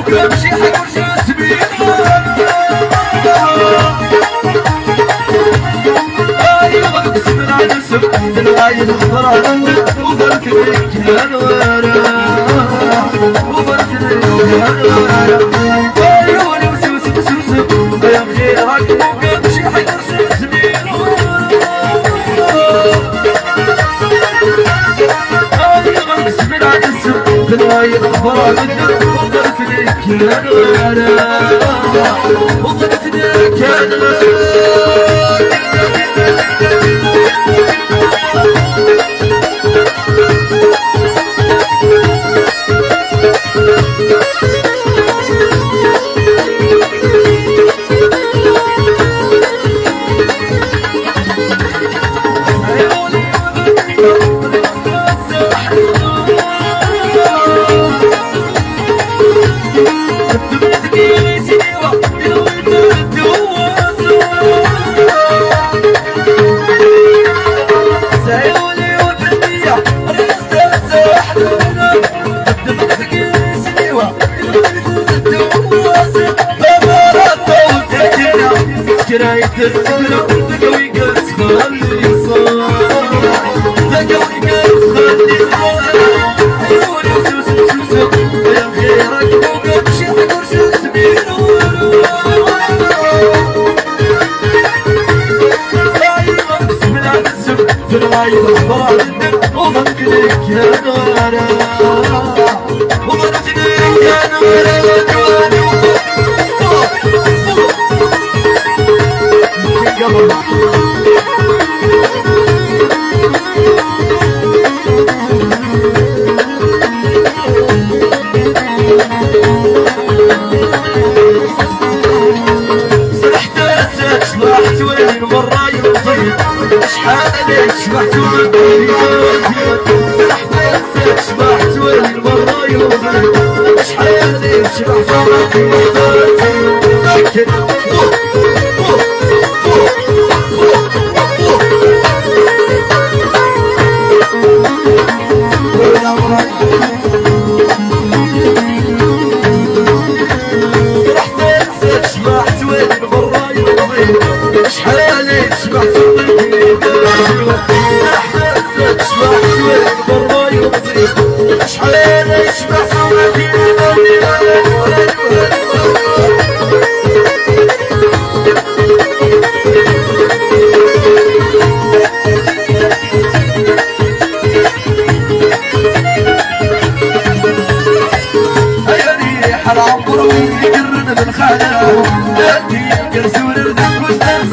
وكنمشي حيكون شي سبيل غنقسم العنسب العايد الخضرا وبرك ليك يا نوارا وبرك ليك يا نوارا عيوني وسوسب سوسب يا خيرك وكنمشي حيكون شي سبيل غنقسم العنسب العايد الخضرا وبرك ليك يا نوارا وبرك ليك يا نوارا كراية السفرة تقوي قرص خلي صار تقوي قرص خلي صار عيوني وسوسة سوسة يا خيرك وقمشي حقور شو سبيل غنقسم العنسب في العايد الخضرا وبرك ليك يا نوارا وبرك ليك يا نوارا شبحت وين شبحت وين المرة يوزن شحال شبحت لكن شبحت وين المرة يوزن شحال شبحت من خلاهم لكن يرسول ردك والناس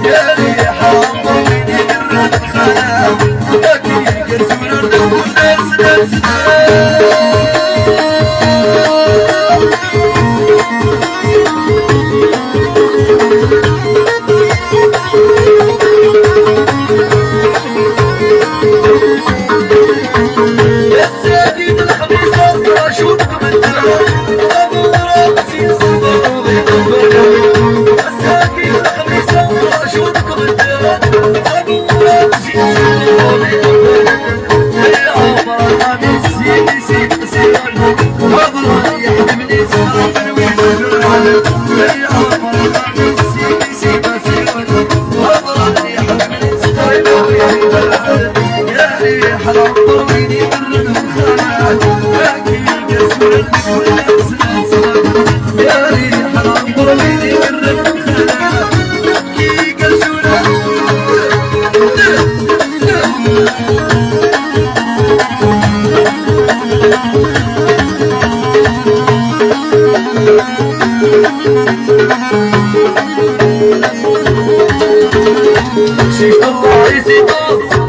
يا ريح عمر وين يقر من خلاهم لكن يرسول ردك والناس يا سيدي الخميسة اشوفك من دلال شيخ الله يزيدك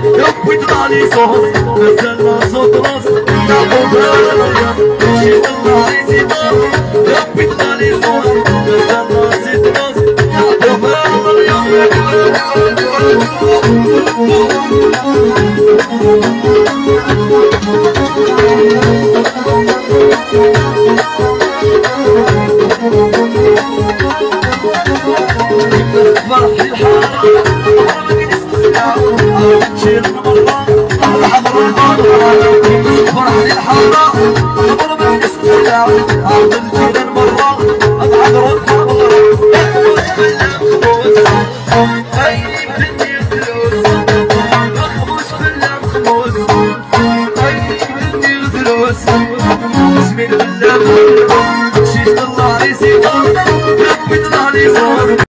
يبوي طلالي صوت نزلنا صوت راس نعبوها للرياض شيخ الله يزيدك يبوي طلالي صوت نزلنا صوت راس نعبوها عرض الجيران مرة أبعد ربها مرة مخبوس بالله مخبوس عيني بدني الفلوس مخبوس بالله مخبوس عيني بدني الفلوس بسم الله شيش الله يزيدك